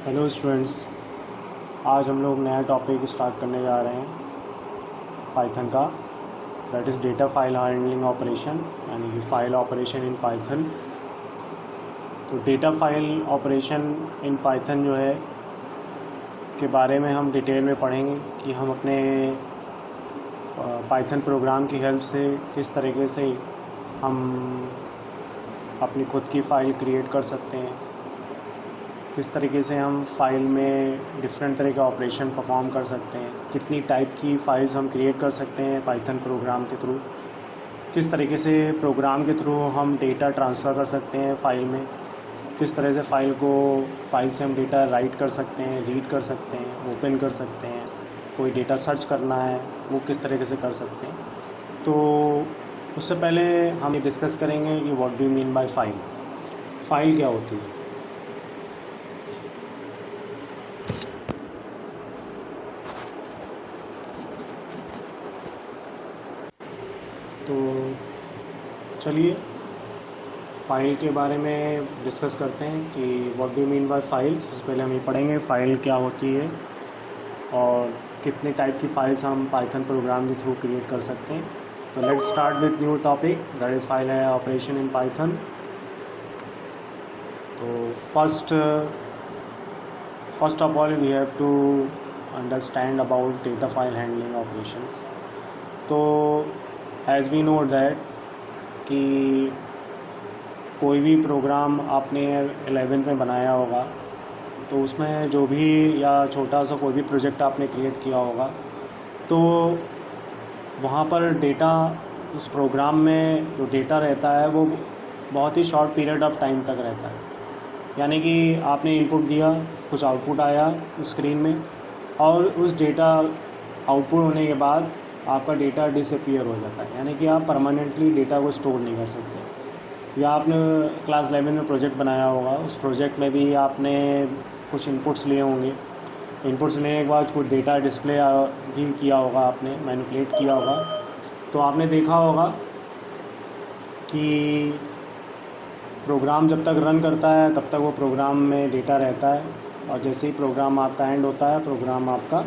Hello students, आज हम लोग नया टॉपिक स्टार्ट करने जा रहे हैं पाइथन का। That is data file handling operation, यानी कि फ़ाइल ऑपरेशन इन पाइथन। तो data file operation in Python जो है के बारे में हम डिटेल में पढ़ेंगे कि हम अपने पाइथन प्रोग्राम की हेल्प से किस तरीके से हम अपनी खुद की फ़ाइल क्रिएट कर सकते हैं, किस तरीके से हम फाइल में डिफरेंट तरह का ऑपरेशन परफॉर्म कर सकते हैं, कितनी टाइप की फ़ाइल्स हम क्रिएट कर सकते हैं पाइथन प्रोग्राम के थ्रू, किस तरीके से प्रोग्राम के थ्रू हम डेटा ट्रांसफ़र कर सकते हैं फ़ाइल में, किस तरह से फ़ाइल से हम डेटा राइट कर सकते हैं, रीड कर सकते हैं, ओपन कर सकते हैं, कोई डेटा सर्च करना है वो किस तरीके से कर सकते हैं। तो उससे पहले हम ये डिस्कस करेंगे कि what do you mean by file क्या होती है। तो चलिए फ़ाइल के बारे में डिस्कस करते हैं कि what do you mean by file. सबसे पहले हम ये पढ़ेंगे फ़ाइल क्या होती है और कितने टाइप की फ़ाइल्स हम पाइथन प्रोग्राम के थ्रू क्रिएट कर सकते हैं। तो let's start with new topic, that is file operation in Python. तो first of all we have to understand about data file handling operations. तो एज वी नो दैट कि कोई भी प्रोग्राम आपने 11th में बनाया होगा तो उसमें जो भी या छोटा सा कोई भी प्रोजेक्ट आपने क्रिएट किया होगा तो वहाँ पर डेटा, उस प्रोग्राम में जो डेटा रहता है वो बहुत ही शॉर्ट पीरियड ऑफ टाइम तक रहता है। यानी कि आपने इनपुट दिया, कुछ आउटपुट आया स्क्रीन में और उस डेटा आउटपुट होने के बाद आपका डेटा डिसअपीयर हो जाता है, यानी कि आप परमानेंटली डेटा को स्टोर नहीं कर सकते। या आपने क्लास 11 में प्रोजेक्ट बनाया होगा, उस प्रोजेक्ट में भी आपने कुछ इनपुट्स लिए होंगे, इनपुट्स लेने के बाद कुछ डेटा डिस्प्ले भी किया होगा, आपने मैनिपुलेट किया होगा। तो आपने देखा होगा कि प्रोग्राम जब तक रन करता है तब तक वो प्रोग्राम में डेटा रहता है और जैसे ही प्रोग्राम आपका एंड होता है, प्रोग्राम आपका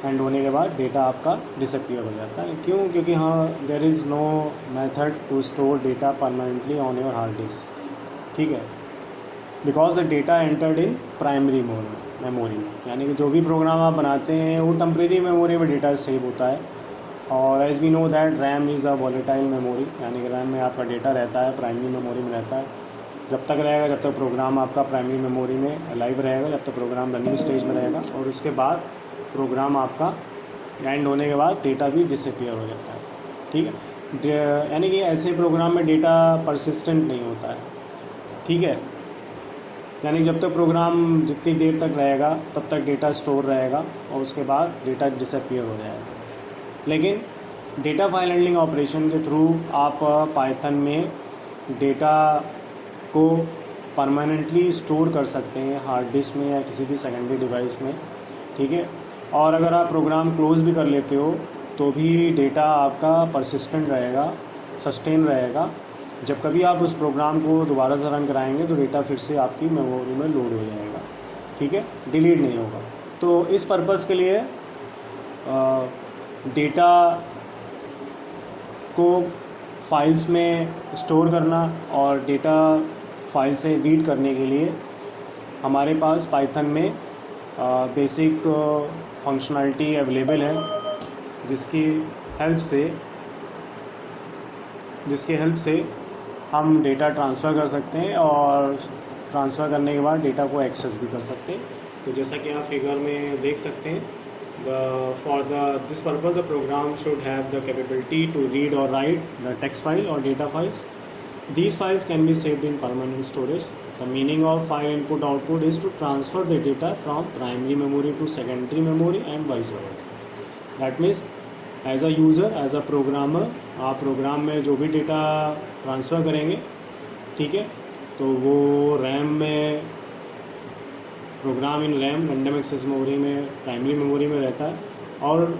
एंड होने के बाद डेटा आपका डिसअपीयर हो जाता है। क्यों? क्योंकि हाँ, there is no method to store data permanently on your hard disk. ठीक है, because the data entered in primary memory, यानी कि जो भी प्रोग्राम आप बनाते हैं वो टेम्परेरी मेमोरी में डेटा सेव होता है। और as we know that RAM is a volatile memory, यानी कि रैम में आपका डेटा रहता है, प्राइमरी मेमोरी में रहता है। जब तक रहेगा, जब तक प्रोग्राम आपका प्राइमरी मेमोरी में लाइव रहेगा, जब तक प्रोग्राम रनिंग स्टेज में रहेगा, और उसके बाद प्रोग्राम आपका एंड होने के बाद डेटा भी डिसअपीयर हो जाता है। ठीक है, यानी कि ऐसे प्रोग्राम में डेटा परसिस्टेंट नहीं होता है। ठीक है, यानी जब तक प्रोग्राम जितनी देर तक रहेगा तब तक डेटा स्टोर रहेगा और उसके बाद डेटा डिसअपीयर हो जाएगा। लेकिन डेटा फाइल हैंडलिंग ऑपरेशन के थ्रू आप पाइथन में डेटा को परमानेंटली स्टोर कर सकते हैं हार्ड डिस्क में या किसी भी सेकेंडरी डिवाइस में। ठीक है, और अगर आप प्रोग्राम क्लोज़ भी कर लेते हो तो भी डेटा आपका परसिस्टेंट रहेगा, सस्टेन रहेगा। जब कभी आप उस प्रोग्राम को दोबारा से रन कराएंगे तो डेटा फिर से आपकी मेमोरी में लोड हो जाएगा। ठीक है, डिलीट नहीं होगा। तो इस पर्पज़ के लिए डेटा को फाइल्स में स्टोर करना और डेटा फाइल से रीड करने के लिए हमारे पास पाइथन में बेसिक फंक्शनलिटी अवेलेबल है, जिसकी हेल्प से हम डेटा ट्रांसफ़र कर सकते हैं और ट्रांसफ़र करने के बाद डेटा को एक्सेस भी कर सकते हैं। तो जैसा कि आप फिगर में देख सकते हैं, this purpose the program should have the capability to read और राइट द टेक्स्ट फाइल और data files. These files can be saved in permanent storage. The meaning of file input output is to transfer the data from primary memory to secondary memory and vice versa. That means as a user, as a programmer, आप program में जो भी data transfer करेंगे, ठीक है, तो वो RAM में, प्रोग्राम इन रैम रैंडम एक्सेस मेमोरी में, प्राइमरी मेमोरी में रहता है और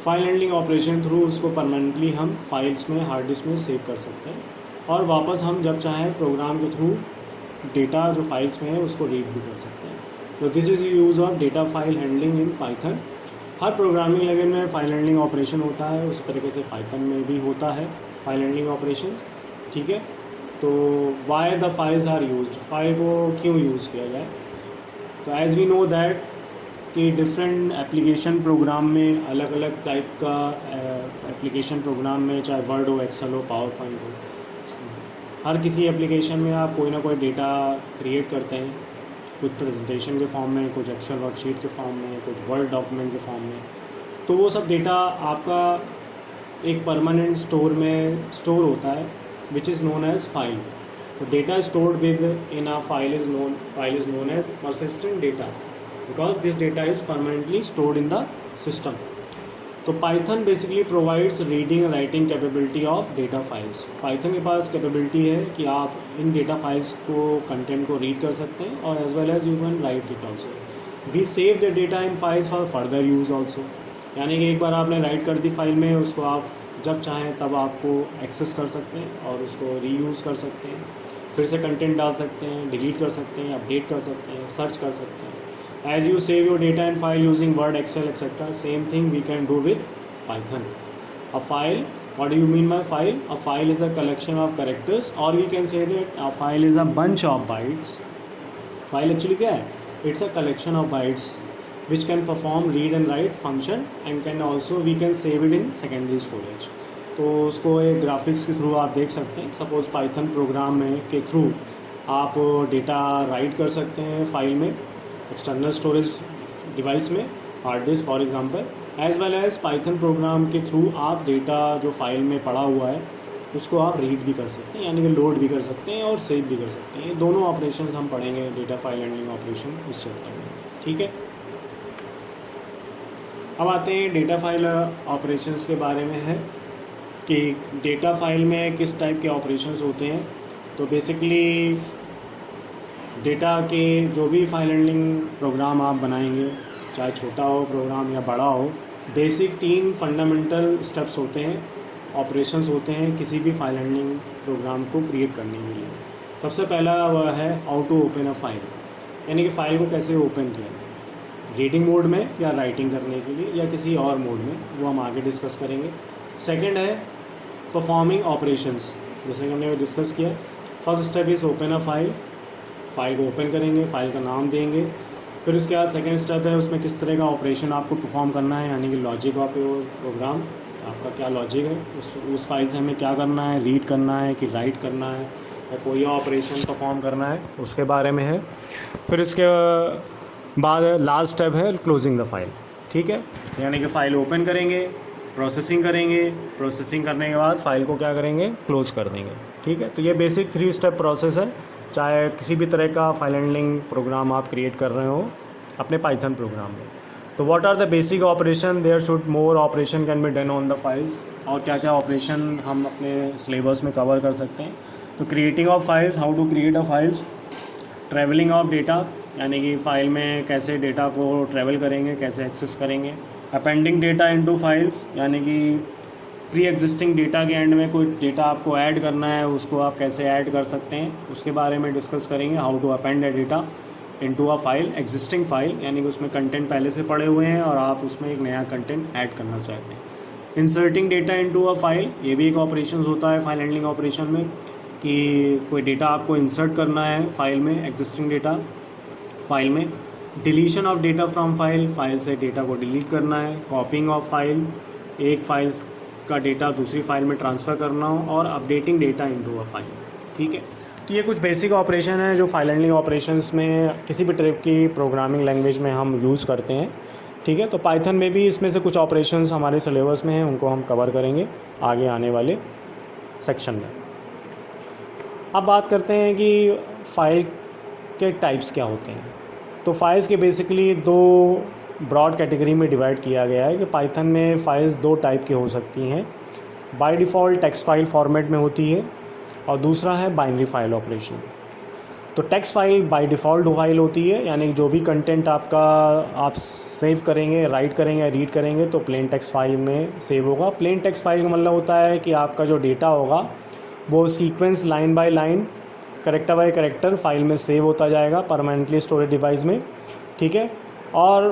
फाइल हैंडलिंग ऑपरेशन थ्रू उसको परमानेंटली हम फाइल्स में, हार्ड डिस्क में सेव कर सकते हैं और वापस हम जब चाहें प्रोग्राम के थ्रू डेटा जो फाइल्स में है उसको रीड भी कर सकते हैं। तो this is use of data file handling in Python. Her programming language में फाइल हैंडलिंग ऑपरेशन होता है, उसी तरीके से पाइथन में भी होता है फाइल हैंडलिंग ऑपरेशन। ठीक है, तो why the files are used, file को क्यों यूज़ किया जाए। तो एज़ वी नो दैट कि डिफरेंट एप्लीकेशन प्रोग्राम में अलग अलग टाइप का एप्लीकेशन प्रोग्राम में, चाहे वर्ड हो, एक्सेल हो, पावर पॉइंट हो, हर किसी एप्लीकेशन में आप कोई ना कोई डेटा क्रिएट करते हैं, कुछ प्रेजेंटेशन के फॉर्म में, कुछ एक्सेल वर्कशीट के फॉर्म में, कुछ वर्ड डॉक्यूमेंट के फॉर्म में। तो वो सब डेटा आपका एक परमानेंट स्टोर में स्टोर होता है, which is known as file. तो data stored within a file is known as persistent data, because this data is permanently stored in the system. तो Python basically provides reading and writing capability of data files. Python के पास capability है कि आप इन data files को, content को read कर सकते हैं, और as well as you can write it also. We save the data in files for further use also, यानी कि एक बार आपने राइट कर दी फाइल में, उसको आप जब चाहें तब आपको एक्सेस कर सकते हैं और उसको रीयूज़ कर सकते हैं, फिर से कंटेंट डाल सकते हैं, डिलीट कर सकते हैं, अपडेट कर सकते हैं, सर्च कर सकते हैं। As you save your data in file using Word, Excel, etc., same thing we can do with Python. A file, what do you mean by file? A file is a collection of characters, or we can say that a file is a bunch of bytes. File actually क्या है? It's a collection of bytes which can perform read and write function and can also we can save it in secondary storage. तो उसको एक graphics के through आप देख सकते हैं। सपोज पाइथन प्रोग्राम में के थ्रू आप डेटा राइट कर सकते हैं फाइल में, एक्सटर्नल स्टोरेज डिवाइस में, hard disk for example, as well as Python program के थ्रू आप डेटा जो फाइल में पड़ा हुआ है उसको आप रीड भी कर सकते हैं, यानी कि लोड भी कर सकते हैं और सेव भी कर सकते हैं। ये दोनों ऑपरेशन हम पढ़ेंगे डेटा फाइल हैंडलिंग ऑपरेशन इस चैप्टर में। ठीक है, अब आते हैं डेटा फाइल ऑपरेशंस के बारे में है कि डेटा फाइल में किस टाइप के ऑपरेशंस होते हैं। तो बेसिकली डेटा के जो भी फाइल हैंडलिंग प्रोग्राम आप बनाएंगे, चाहे छोटा हो प्रोग्राम या बड़ा हो, बेसिक 3 फंडामेंटल स्टेप्स होते हैं, ऑपरेशंस होते हैं किसी भी फाइल हैंडलिंग प्रोग्राम को क्रिएट करने के लिए। सबसे पहला वह है how to open a file, यानी कि फ़ाइल को कैसे ओपन किया, रीडिंग मोड में या राइटिंग करने के लिए या किसी और मोड में, वो हम आगे डिस्कस करेंगे। सेकेंड है परफॉर्मिंग ऑपरेशंस, जैसे कि हमने डिस्कस किया। First step is open a file, file को ओपन करेंगे, फाइल का नाम देंगे। फिर उसके बाद सेकेंड स्टेप है उसमें किस तरह का ऑपरेशन आपको परफॉर्म करना है, यानी कि लॉजिक ऑफ योर प्रोग्राम, आपका क्या लॉजिक है, उस फाइल से हमें क्या करना है, रीड करना है कि राइट करना है या कोई ऑपरेशन परफॉर्म करना है, उसके बारे में है। फिर इसके बाद लास्ट स्टेप है क्लोजिंग द फाइल। ठीक है, यानी कि फ़ाइल ओपन करेंगे, प्रोसेसिंग करेंगे, प्रोसेसिंग करने के बाद फ़ाइल को क्या करेंगे, क्लोज कर देंगे। ठीक है, तो ये बेसिक 3 स्टेप प्रोसेस है, चाहे किसी भी तरह का फाइल हैंडलिंग प्रोग्राम आप क्रिएट कर रहे हो अपने पाइथन प्रोग्राम में। तो what are the basic operation, there should more operation can be done on the files, और क्या क्या ऑपरेशन हम अपने सिलेबस में कवर कर सकते हैं। तो creating of files, how to create a files, traveling of data, यानी कि फ़ाइल में कैसे डेटा को ट्रैवल करेंगे, कैसे एक्सेस करेंगे। अपेंडिंग डेटा इनटू फाइल्स, यानी कि प्री एग्जिस्टिंग डेटा के एंड में कोई डेटा आपको ऐड करना है, उसको आप कैसे ऐड कर सकते हैं, उसके बारे में डिस्कस करेंगे। How to append the data into a file, existing file, यानी कि उसमें कंटेंट पहले से पड़े हुए हैं और आप उसमें एक नया कंटेंट ऐड करना चाहते हैं। Inserting data into a file, ये भी एक ऑपरेशन होता है फाइल हैंडलिंग ऑपरेशन में, कि कोई डेटा आपको इंसर्ट करना है फाइल में, एग्जिस्टिंग डेटा फाइल में। Deletion of data from file, file से डेटा को डिलीट करना है। कॉपिंग ऑफ फाइल, एक फाइल्स का डेटा दूसरी फाइल में ट्रांसफ़र करना हो, और updating data into a file. ठीक है, तो ये कुछ बेसिक ऑपरेशन है जो फाइल हैंडलिंग ऑपरेशंस में किसी भी टाइप की प्रोग्रामिंग लैंग्वेज में हम यूज़ करते हैं। ठीक है, तो पाइथन में भी इसमें से कुछ ऑपरेशंस हमारे सिलेबस में हैं, उनको हम कवर करेंगे आगे आने वाले सेक्शन में। अब बात करते हैं कि फ़ाइल के टाइप्स क्या होते हैं। तो फाइल्स के बेसिकली 2 ब्रॉड कैटेगरी में डिवाइड किया गया है कि पाइथन में फाइल्स 2 टाइप की हो सकती हैं। By default text file format में होती है, और दूसरा है बाइनरी फाइल ऑपरेशन। तो text file by default file होती है, यानी कि जो भी कंटेंट आपका आप सेव करेंगे, राइट करेंगे, रीड करेंगे तो प्लेन टेक्स्ट फाइल में सेव होगा। प्लेन टेक्स्ट फाइल का मतलब होता है कि आपका जो डेटा होगा वो sequence line by line character bye character file में सेव होता जाएगा परमानेंटली स्टोरेज डिवाइस में, ठीक है। और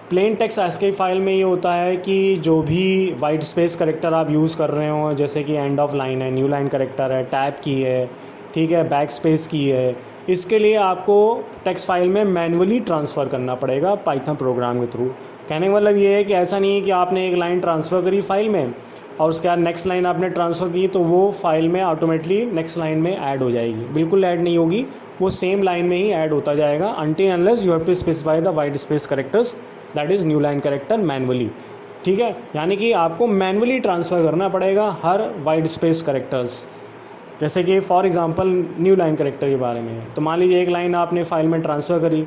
प्लेन टेक्स्ट ASCII फाइल में ये होता है कि जो भी वाइट स्पेस कैरेक्टर आप यूज़ कर रहे हो, जैसे कि एंड ऑफ लाइन है, न्यू लाइन कैरेक्टर है, टैब की है, ठीक है, बैक स्पेस की है, इसके लिए आपको टेक्स्ट फाइल में मैन्युअली ट्रांसफ़र करना पड़ेगा पाइथन प्रोग्राम के थ्रू। कहने का मतलब ये है कि ऐसा नहीं है कि आपने एक लाइन ट्रांसफ़र करी फाइल में और उसके बाद नेक्स्ट लाइन आपने ट्रांसफ़र की तो वो फाइल में ऑटोमेटिकली नेक्स्ट लाइन में ऐड हो जाएगी, बिल्कुल ऐड नहीं होगी, वो सेम लाइन में ही ऐड होता जाएगा until unless you have to specify the white space characters, that is new line character manually, ठीक है। यानी कि आपको मैनुअली ट्रांसफ़र करना पड़ेगा हर वाइट स्पेस कैरेक्टर्स। जैसे कि for example new line character के बारे में, तो मान लीजिए एक लाइन आपने फाइल में ट्रांसफ़र करी,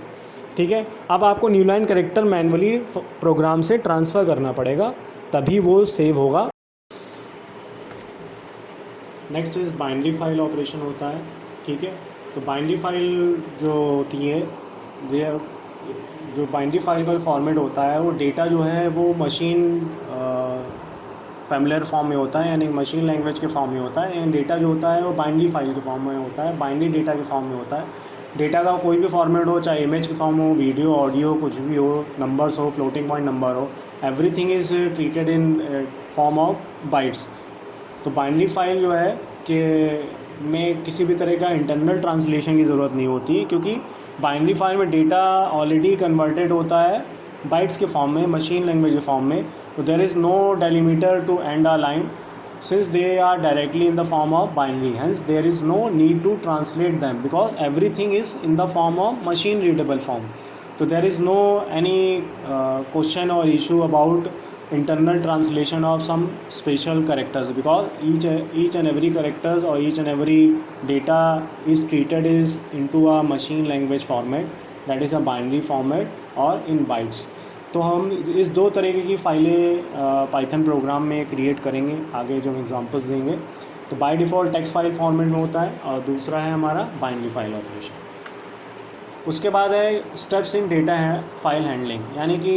ठीक है, अब आपको new line character manually program से ट्रांसफ़र करना पड़ेगा, तभी वो सेव होगा। Next is binary file operation होता है, ठीक है। तो बाइनरी फाइल जो होती है वे जो बाइनरी फाइल का फॉर्मेट होता है वो डेटा जो है वो मशीन फैमिलियर फॉर्म में होता है, यानी मशीन लैंग्वेज के फॉर्म में होता है, एंड डेटा जो होता है वो बाइनरी फाइल के फॉर्म में होता है, बाइनरी डेटा के फॉर्म में होता है। डेटा का कोई भी फॉर्मेट हो, चाहे इमेज के फॉर्म हो, वीडियो, ऑडियो, कुछ भी हो, नंबर्स हो, फ्लोटिंग पॉइंट नंबर हो, everything is treated in form of bytes. तो बाइनरी फाइल जो है कि में किसी भी तरह का इंटरनल ट्रांसलेशन की ज़रूरत नहीं होती, क्योंकि बाइनरी फाइल में डेटा ऑलरेडी कन्वर्टेड होता है बाइट्स के फॉर्म में, मशीन लैंग्वेज के फॉर्म में। तो there is no delimiter to end a line since they are directly in the form of binary, hence there is no need to translate them because everything is in the form of machine readable form. So there is no any question or issue about internal translation of some special characters, because each and every characters or each and every data is treated is into a machine language format, that is a binary format or in bytes. तो हम इस दो तरीके की फाइलें Python program में create करेंगे, आगे जो हम एग्जांपल्स देंगे। तो by default text file format में होता है और दूसरा है हमारा बाइनरी फाइल ऑपरेशन। उसके बाद है स्टेप्स इन डेटा है फाइल हैंडलिंग, यानी कि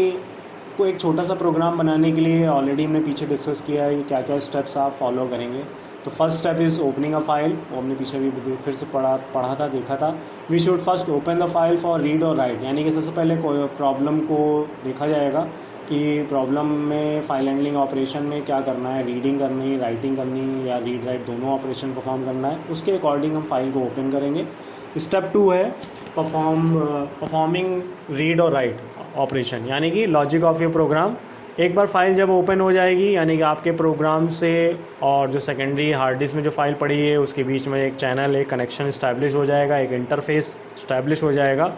कोई एक छोटा सा प्रोग्राम बनाने के लिए ऑलरेडी हमने पीछे डिस्कस किया है कि क्या क्या स्टेप्स आप फॉलो करेंगे। तो first step is opening a file, वो हमने पीछे भी फिर से पढ़ा था, देखा था। We should first open the file for read और राइट, यानी कि सबसे पहले कोई प्रॉब्लम को देखा जाएगा कि प्रॉब्लम में फाइल हैंडलिंग ऑपरेशन में क्या करना है, रीडिंग करनी, राइटिंग करनी या रीड राइट दोनों ऑपरेशन परफॉर्म करना है, उसके अकॉर्डिंग हम फाइल को ओपन करेंगे। स्टेप 2 है परफॉर्मिंग रीड और राइट ऑपरेशन, यानी कि लॉजिक ऑफ योर प्रोग्राम। एक बार फाइल जब ओपन हो जाएगी, यानी कि आपके प्रोग्राम से और जो सेकेंडरी हार्ड डिस्क में जो फाइल पड़ी है उसके बीच में एक चैनल, एक कनेक्शन इस्टेब्लिश हो जाएगा, एक इंटरफेस इस्टेब्लिश हो जाएगा।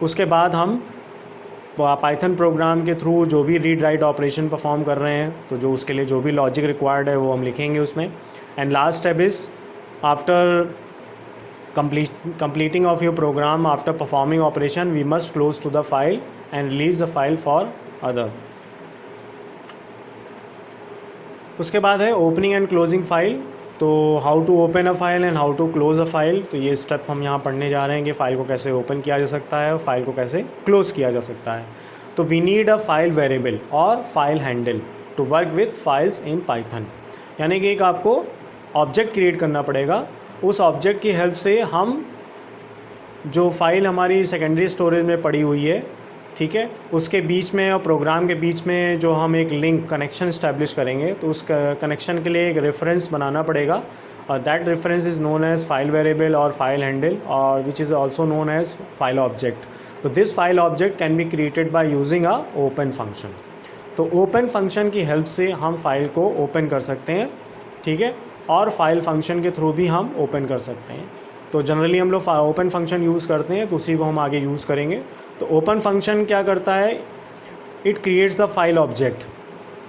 उसके बाद हम पाइथन प्रोग्राम के थ्रू जो भी रीड राइट ऑपरेशन परफॉर्म कर रहे हैं, तो जो उसके लिए जो भी लॉजिक रिक्वायर्ड है वो हम लिखेंगे उसमें। And last step is after completing of your program, after performing operation, we must close to the file and release the file for other. उसके बाद है ओपनिंग एंड क्लोजिंग फाइल। तो how to open a file and how to close a file, तो ये step हम यहाँ पढ़ने जा रहे हैं कि फ़ाइल को कैसे ओपन किया जा सकता है और फाइल को कैसे क्लोज किया जा सकता है। तो we need a file variable और file handle to work with files in Python, यानी कि एक आपको ऑब्जेक्ट क्रिएट करना पड़ेगा। उस ऑब्जेक्ट की हेल्प से हम जो फाइल हमारी सेकेंडरी स्टोरेज में पड़ी हुई है, ठीक है, उसके बीच में और प्रोग्राम के बीच में जो हम एक लिंक कनेक्शन इस्टेब्लिश करेंगे, तो उस कनेक्शन के लिए एक रेफरेंस बनाना पड़ेगा और that reference is known as file variable और फाइल हैंडल और which is also known as file object. तो this file object can be created by using a open function. तो ओपन फंक्शन की हेल्प से हम फाइल को open कर सकते हैं, ठीक है, और फाइल फंक्शन के थ्रू भी हम ओपन कर सकते हैं। तो जनरली हम लोग ओपन फंक्शन यूज़ करते हैं, तो उसी को हम आगे यूज़ करेंगे। तो ओपन फंक्शन क्या करता है, it creates the file object,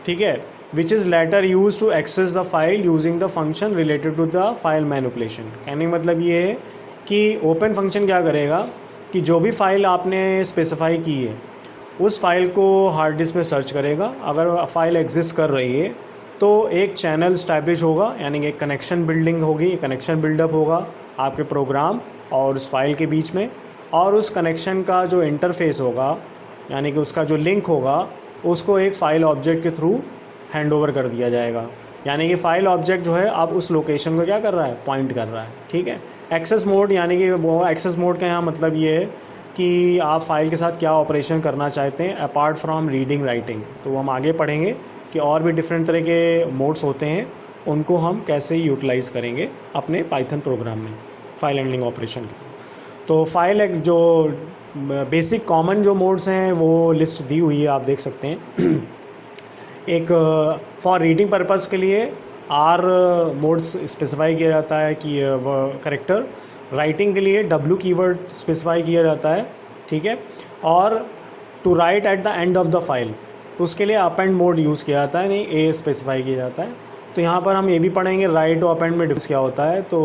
ठीक है, which is later use to access the file using the function related to the file manipulation. कहने का मतलब ये है कि ओपन फंक्शन क्या करेगा कि जो भी फाइल आपने स्पेसिफाई की है उस फाइल को हार्ड डिस्क में सर्च करेगा। अगर फाइल एग्जिस्ट कर रही है तो एक चैनल इस्टेब्लिश होगा, यानी कि एक कनेक्शन बिल्डिंग होगी, कनेक्शन बिल्डअप होगा आपके प्रोग्राम और उस फाइल के बीच में, और उस कनेक्शन का जो इंटरफेस होगा, यानी कि उसका जो लिंक होगा, उसको एक फ़ाइल ऑब्जेक्ट के थ्रू हैंड ओवर कर दिया जाएगा। यानी कि फ़ाइल ऑब्जेक्ट जो है अब उस लोकेशन को क्या कर रहा है, पॉइंट कर रहा है, ठीक है। एक्सेस मोड यानी कि वो एक्सेस मोड का यहाँ मतलब ये है कि आप फाइल के साथ क्या ऑपरेशन करना चाहते हैं अपार्ट फ्रॉम रीडिंग राइटिंग। तो हम आगे पढ़ेंगे कि और भी डिफरेंट तरह के मोड्स होते हैं, उनको हम कैसे यूटिलाइज़ करेंगे अपने पाइथन प्रोग्राम में फाइल हैंडलिंग ऑपरेशन के। तो फाइल एक जो बेसिक कॉमन जो मोड्स हैं वो लिस्ट दी हुई है, आप देख सकते हैं। एक फॉर रीडिंग पर्पस के लिए आर मोड्स स्पेसिफाई किया जाता है कि करेक्टर, राइटिंग के लिए W कीवर्ड स्पेसिफाई किया जाता है, ठीक है। और to write at the end of the file, उसके लिए अपेंड मोड यूज़ किया जाता है, नहीं ए स्पेसिफाई किया जाता है। तो यहाँ पर हम ये भी पढ़ेंगे राइट और अपेंड में डिफरेंस क्या होता है। तो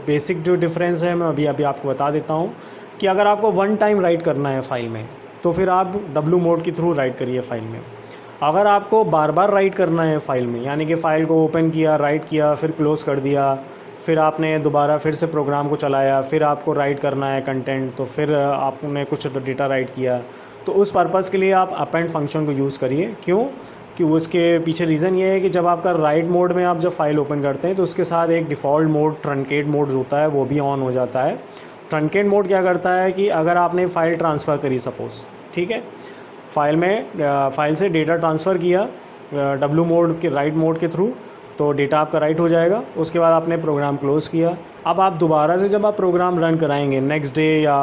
बेसिक जो डिफरेंस है मैं अभी आपको बता देता हूँ कि अगर आपको वन टाइम राइट करना है फाइल में तो फिर आप W मोड के थ्रू राइट करिए फाइल में। अगर आपको बार बार राइट करना है फाइल में, यानी कि फ़ाइल को ओपन किया, राइट किया, फिर क्लोज़ कर दिया, फिर आपने दोबारा फिर से प्रोग्राम को चलाया, फिर आपको राइट करना है कंटेंट, तो फिर आपने कुछ डेटा राइट किया, तो उस पर्पज़ के लिए आप अपेंड फंक्शन को यूज़ करिए। क्यों? कि उसके पीछे रीज़न ये है कि जब आपका राइट मोड में आप जब फाइल ओपन करते हैं तो उसके साथ एक डिफ़ॉल्ट मोड ट्रंकेट मोड होता है, वो भी ऑन हो जाता है। ट्रंकेट मोड क्या करता है कि अगर आपने फ़ाइल ट्रांसफ़र करी सपोज़, ठीक है, फाइल से डेटा ट्रांसफ़र किया W मोड के राइट मोड के थ्रू, तो डेटा आपका राइट हो जाएगा। उसके बाद आपने प्रोग्राम क्लोज़ किया। अब आप दोबारा से जब आप प्रोग्राम रन कराएंगे नेक्स्ट डे या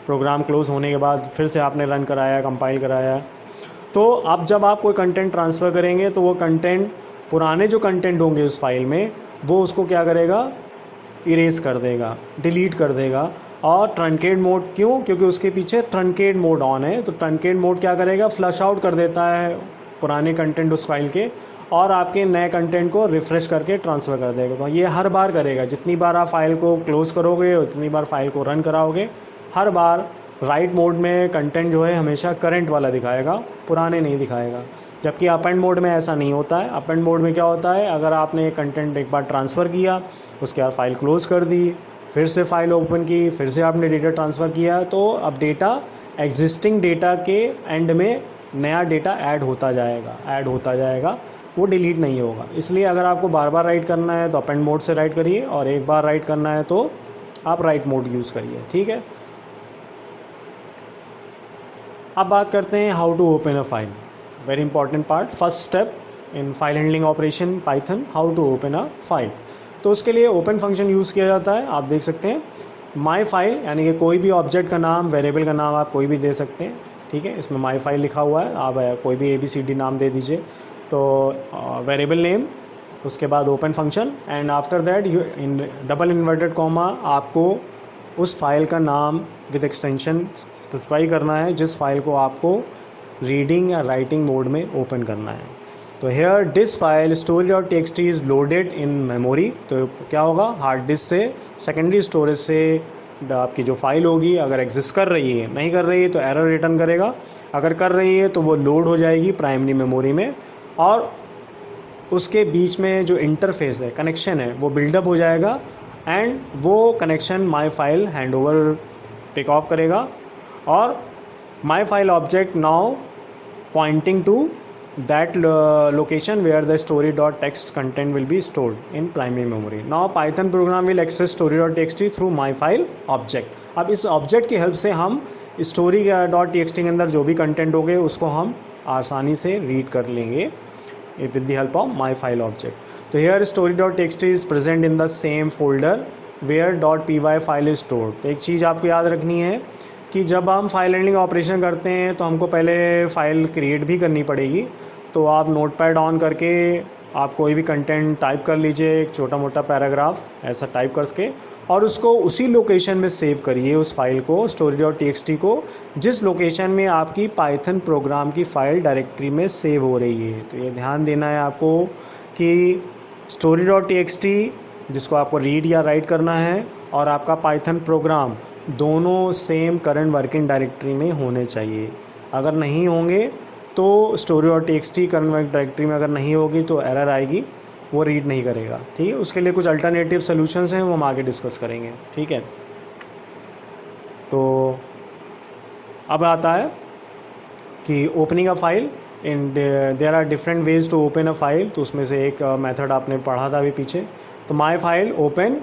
प्रोग्राम क्लोज़ होने के बाद फिर से आपने रन कराया, कंपाइल कराया, तो अब जब आप कोई कंटेंट ट्रांसफ़र करेंगे तो वो कंटेंट, पुराने जो कंटेंट होंगे उस फाइल में, वो उसको क्या करेगा, इरेज कर देगा, डिलीट कर देगा। और ट्रंकेट मोड क्यों? क्योंकि उसके पीछे ट्रंकेट मोड ऑन है। तो ट्रंकेट मोड क्या करेगा, फ्लश आउट कर देता है पुराने कंटेंट उस फाइल के और आपके नए कंटेंट को रिफ़्रेश करके ट्रांसफ़र कर देगा। तो ये हर बार करेगा, जितनी बार आप फाइल को क्लोज़ करोगे उतनी बार फाइल को रन कराओगे, हर बार राइट मोड में कंटेंट जो है हमेशा करंट वाला दिखाएगा, पुराने नहीं दिखाएगा। जबकि अपेंड मोड में ऐसा नहीं होता है। अपेंड मोड में क्या होता है, अगर आपने कंटेंट एक बार ट्रांसफ़र किया, उसके बाद फाइल क्लोज़ कर दी, फिर से फाइल ओपन की, फिर से आपने डेटा ट्रांसफ़र किया, तो अब डेटा एग्जिस्टिंग डेटा के एंड में नया डेटा ऐड होता जाएगा, वो डिलीट नहीं होगा। इसलिए अगर आपको बार बार राइट करना है तो अपेंड मोड से राइट करिए, और एक बार राइट करना है तो आप राइट मोड यूज़ करिए, ठीक है। अब बात करते हैं how to open a file, very important part, first step in file handling operation Python, how to open a file. तो उसके लिए ओपन फंक्शन यूज़ किया जाता है। आप देख सकते हैं माई फाइल, यानी कि कोई भी ऑब्जेक्ट का नाम, वेरिएबल का नाम आप कोई भी दे सकते हैं, ठीक है। इसमें माई फाइल लिखा हुआ है, आप कोई भी ABCD नाम दे दीजिए। तो वेरिएबल नेम, उसके बाद open function, and after that you in double inverted comma आपको उस फाइल का नाम विद एक्सटेंशन स्पेसिफाई करना है जिस फाइल को आपको रीडिंग या राइटिंग मोड में ओपन करना है। तो here this file story.txt is loaded in memory. तो क्या होगा, हार्ड डिस्क से, सेकेंडरी स्टोरेज से आपकी जो फाइल होगी, अगर एग्जिस्ट कर रही है, नहीं कर रही है तो एरर रिटर्न करेगा, अगर कर रही है तो वो लोड हो जाएगी प्राइमरी मेमोरी में, और उसके बीच में जो इंटरफेस है, कनेक्शन है, वो बिल्डअप हो जाएगा, एंड वो connection my file hand over take off करेगा, और my file object now pointing to that location where the story.txt content will be stored in primary memory. Now Python program will access story.txt through myfile object. अब इस object की help से हम story.txt के अंदर जो भी कंटेंट हो गए उसको हम आसानी से रीड कर लेंगे with the help of myfile object. तो here story.txt is present in the same folder where .py file is stored. तो एक चीज़ आपको याद रखनी है कि जब हम फाइल हैंडलिंग ऑपरेशन करते हैं तो हमको पहले फ़ाइल क्रिएट भी करनी पड़ेगी। तो आप नोटपैड ऑन करके आप कोई भी कंटेंट टाइप कर लीजिए, एक छोटा मोटा पैराग्राफ ऐसा टाइप करके, और उसको उसी लोकेशन में सेव करिए उस फाइल को, story.txt को, जिस लोकेशन में आपकी पाइथन प्रोग्राम की फ़ाइल डायरेक्टरी में सेव हो रही है। तो ये ध्यान देना है आपको कि story.txt जिसको आपको रीड या राइट करना है, और आपका पाइथन प्रोग्राम दोनों सेम करंट वर्किंग डायरेक्टरी में होने चाहिए। अगर नहीं होंगे तो story.txt करंट डायरेक्टरी में अगर नहीं होगी तो एरर आएगी, वो रीड नहीं करेगा, ठीक है। उसके लिए कुछ अल्टरनेटिव सॉल्यूशंस हैं, वो हम आगे डिस्कस करेंगे, ठीक है। तो अब आता है कि opening a file, in there are different ways to open a file. तो उसमें से एक मेथड आपने पढ़ा था अभी पीछे। तो माई फाइल ओपन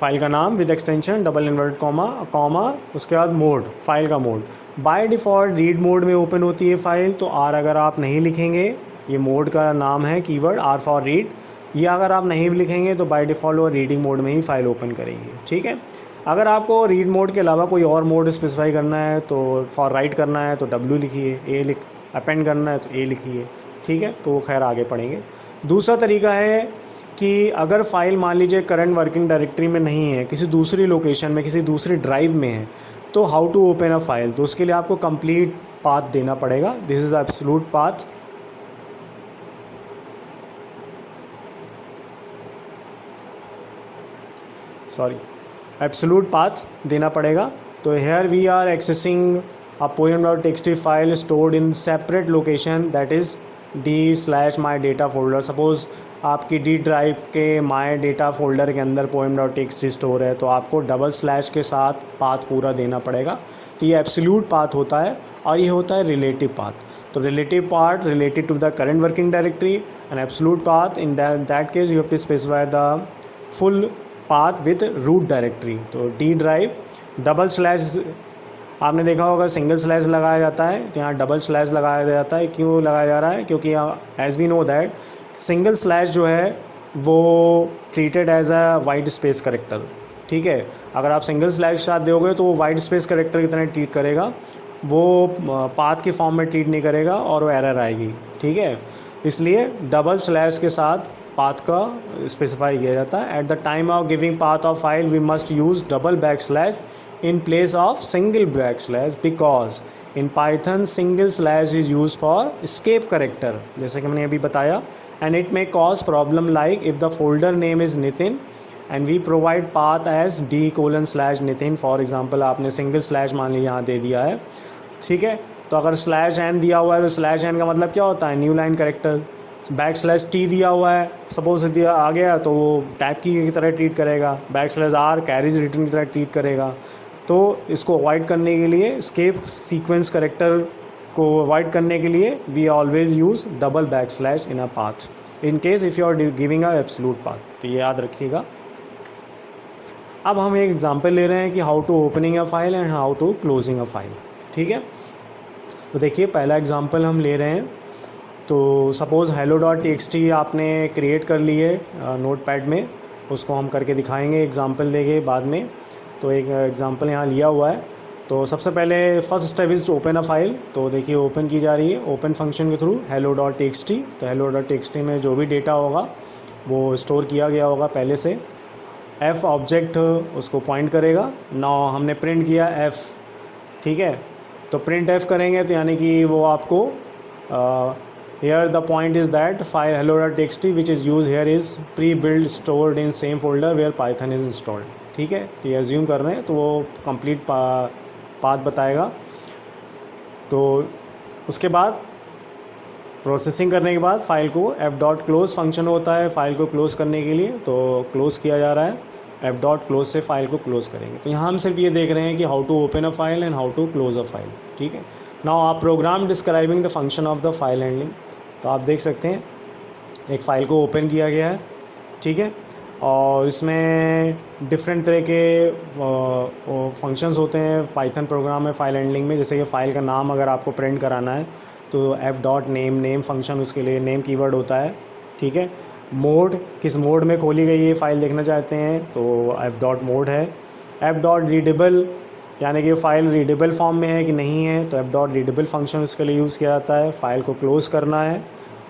फाइल का नाम with extension double inverted comma comma उसके बाद मोड, फाइल का mode. By default read mode में ओपन होती है फाइल, तो आर अगर आप नहीं लिखेंगे, ये मोड का नाम है कीवर्ड आर फॉर रीड, ये अगर आप नहीं भी लिखेंगे तो बाय डिफ़ॉल्ट वो रीडिंग मोड में ही फाइल ओपन करेंगे, ठीक है। अगर आपको रीड मोड के अलावा कोई और मोड स्पेसिफाई करना है तो फॉर राइट करना है तो डब्ल्यू लिखिए, ए लिख अपेंड करना है तो ए लिखिए, ठीक है। तो खैर आगे पढ़ेंगे। दूसरा तरीका है कि अगर फाइल मान लीजिए करंट वर्किंग डायरेक्टरी में नहीं है, किसी दूसरी लोकेशन में, किसी दूसरी ड्राइव में है, तो how to open a file, तो उसके लिए आपको कंप्लीट पाथ देना पड़ेगा। This is absolute path. Absolute path देना पड़ेगा। तो here we are accessing a poem.txt file stored in separate location that is d/my data folder. Suppose आपकी डी ड्राइव के माई डेटा फोल्डर के अंदर poem.txt स्टोर है, तो आपको डबल स्लैश के साथ पाथ पूरा देना पड़ेगा। तो ये एब्सोल्यूट पाथ होता है और ये होता है रिलेटिव पाथ। तो relative part related to the current working directory and absolute path in that case you have to specify the full path with root directory. तो डी ड्राइव डबल स्लैश, आपने देखा होगा सिंगल स्लैश लगाया जाता है, तो यहाँ डबल स्लैश लगाया जाता है। क्यों लगाया जा रहा है? क्योंकि as we know that single slash जो है वो treated as a white space character, ठीक है। अगर आप सिंगल स्लैश साथ दोगे तो वो वाइट स्पेस करेक्टर की तरह ट्रीट करेगा, वो पाथ के फॉर्म में ट्रीट नहीं करेगा और वो एरर आएगी, ठीक है। इसलिए डबल स्लैश के साथ पाथ का स्पेसिफाई किया जाता है। At the time of giving path of file we must use double back slash in place of single backslash because in Python single slash is used for escape character, जैसे कि मैंने अभी बताया, and it may cause problem like if the folder name is Nitin and we provide path as d:/Nitin for example, आपने single slash मान लिया यहाँ दे दिया है, ठीक है। तो अगर स्लैश एन दिया हुआ है तो स्लैश एन का मतलब क्या होता है? New line character. Back slash T दिया हुआ है, सपोज दिया आ गया तो वो टाइप की तरह ट्रीट करेगा। Back slash are carriage return की तरह ट्रीट करेगा। तो इसको अवॉइड करने के लिए, स्केप सीक्वेंस करेक्टर को अवॉइड करने के लिए we always use double back slash in a path in case if you are giving a absolute path. तो ये याद रखिएगा। अब हम एक एग्जांपल ले रहे हैं कि how to opening a file and how to closing a file, ठीक है। तो देखिए पहला एग्जांपल हम ले रहे हैं। तो सपोज़ hello.txt आपने क्रिएट कर ली है नोटपैड में, उसको हम करके दिखाएंगे एग्जांपल देंगे बाद में। तो एक एग्जांपल यहाँ लिया हुआ है। तो सबसे पहले first step is to open a file. तो देखिए ओपन की जा रही है ओपन फंक्शन के थ्रू hello.txt। तो hello.txt में जो भी डेटा होगा वो स्टोर किया गया होगा पहले से। एफ ऑब्जेक्ट उसको पॉइंट करेगा। नाउ हमने प्रिंट किया एफ़, ठीक है। तो प्रिंट एफ करेंगे तो यानी कि वो आपको here the point is that file hello.txt which is used here is pre-built stored in same folder where Python is installed, ठीक है। तो ये एज्यूम कर रहे हैं तो वो कंप्लीट पाथ बताएगा। तो उसके बाद प्रोसेसिंग करने के बाद फाइल को f.close फंक्शन होता है फाइल को क्लोज़ करने के लिए, तो क्लोज़ किया जा रहा है। f.close से फाइल को क्लोज़ करेंगे। तो यहाँ हम सिर्फ ये देख रहे हैं कि how to open a file and how to close a file, ठीक है। नाउ आप program describing the function of the file handling. तो आप देख सकते हैं एक फ़ाइल को ओपन किया गया है, ठीक है। और इसमें डिफरेंट तरह के फंक्शंस होते हैं पाइथन प्रोग्राम में फ़ाइल हैंडलिंग में। जैसे कि फ़ाइल का नाम अगर आपको प्रिंट कराना है तो f.name नेम फंक्शन, उसके लिए नेम कीवर्ड होता है, ठीक है। मोड, किस मोड में खोली गई ये फ़ाइल देखना चाहते हैं तो f.mode है। f.readable यानी कि फ़ाइल रीडेबल फॉर्म में है कि नहीं है, तो f.readable फंक्शन उसके लिए यूज़ किया जाता है। फ़ाइल को क्लोज़ करना है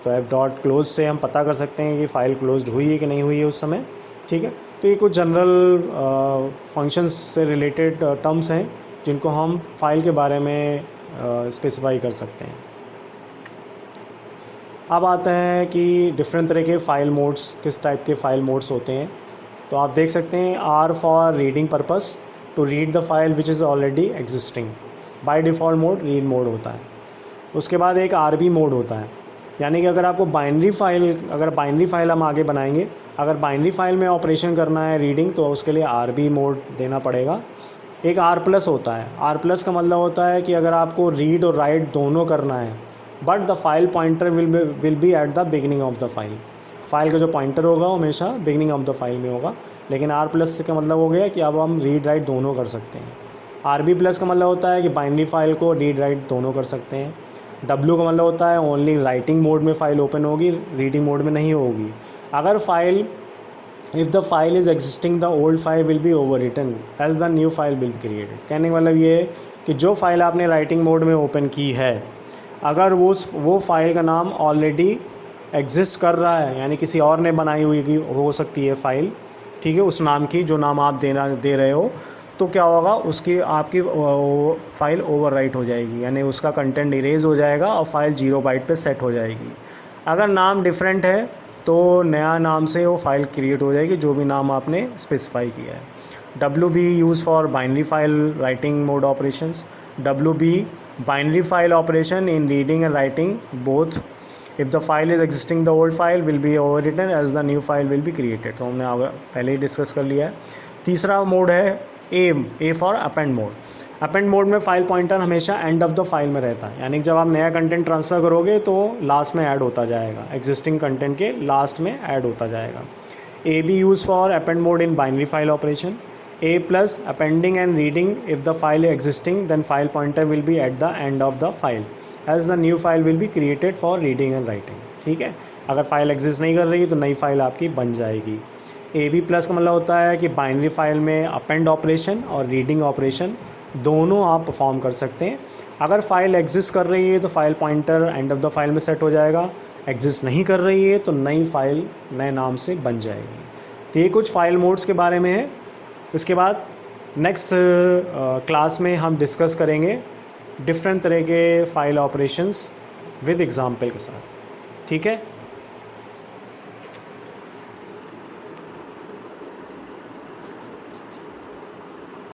तो f.close से हम पता कर सकते हैं कि फ़ाइल क्लोज्ड हुई है कि नहीं हुई है उस समय, ठीक है। तो ये कुछ जनरल फंक्शंस से रिलेटेड टर्म्स हैं जिनको हम फाइल के बारे में स्पेसिफाई कर सकते हैं। अब आते हैं कि डिफरेंट तरह के फ़ाइल मोड्स, किस टाइप के फ़ाइल मोड्स होते हैं। तो आप देख सकते हैं are for reading purpose, to read the file which is already existing. By default mode read mode होता है। उसके बाद एक आरबी मोड होता है, यानी कि अगर आपको बाइनरी फाइल हम आगे बनाएंगे, अगर बाइनरी फाइल में ऑपरेशन करना है रीडिंग तो उसके लिए आरबी मोड देना पड़ेगा। एक आर प्लस होता है। आर प्लस का मतलब होता है कि अगर आपको रीड और राइट दोनों करना है but the file pointer will be at the beginning of the file. File का जो पॉइंटर होगा वो हमेशा बिगिनिंग ऑफ द फाइल में होगा। लेकिन आर प्लस का मतलब हो गया कि अब हम रीड राइट दोनों कर सकते हैं। आर बी प्लस का मतलब होता है कि बाइनरी फाइल को रीड राइट दोनों कर सकते हैं। डब्ल्यू का मतलब होता है ओनली राइटिंग मोड में फ़ाइल ओपन होगी, रीडिंग मोड में नहीं होगी। अगर file if the file is existing the old file will be over written as the new file will be created. कहने का मतलब ये है कि जो फाइल आपने राइटिंग मोड में ओपन की है, अगर वो फाइल का नाम ऑलरेडी एग्जिस्ट कर रहा है, यानी किसी और ने बनाई हुई की हो सकती है फाइल, ठीक है, उस नाम की जो नाम आप दे रहे हो, तो क्या होगा, उसकी आपकी फ़ाइल ओवरराइट हो जाएगी, यानी उसका कंटेंट इरेज हो जाएगा और फाइल 0 बाइट पे सेट हो जाएगी। अगर नाम डिफरेंट है तो नया नाम से वो फाइल क्रिएट हो जाएगी, जो भी नाम आपने स्पेसिफाई किया है। WB use for binary file writing mode operations. WB binary file operation in reading and writing both. If the file is existing the old file will be over written as the new file will be created. तो हमने पहले ही discuss कर लिया है। तीसरा mode है A for append mode. Append mode में file pointer हमेशा एंड ऑफ द फाइल में रहता है, यानी जब आप नया कंटेंट ट्रांसफ़र करोगे तो लास्ट में ऐड होता जाएगा, एग्जिस्टिंग कंटेंट के लास्ट में ऐड होता जाएगा। A b use for append mode in binary file operation. A plus appending and reading, if the file is existing then file pointer will be at the end of the file as the new file will be created for reading and writing। ठीक है, अगर file exist नहीं कर रही तो नई file आपकी बन जाएगी। ए बी प्लस का मतलब होता है कि बाइनरी फाइल में अपेंड ऑपरेशन और रीडिंग ऑपरेशन दोनों आप परफॉर्म कर सकते हैं। अगर फाइल एग्जिस्ट कर रही है तो file pointer and of the file में सेट हो जाएगा, एग्जिस्ट नहीं कर रही है तो नई फाइल नए नाम से बन जाएगी। तो ये कुछ फाइल मोड्स के बारे में है। इसके बाद नेक्स्ट क्लास में हम डिस्कस करेंगे डिफरेंट तरह के फ़ाइल ऑपरेशंस विद एग्ज़ाम्पल के साथ। ठीक है।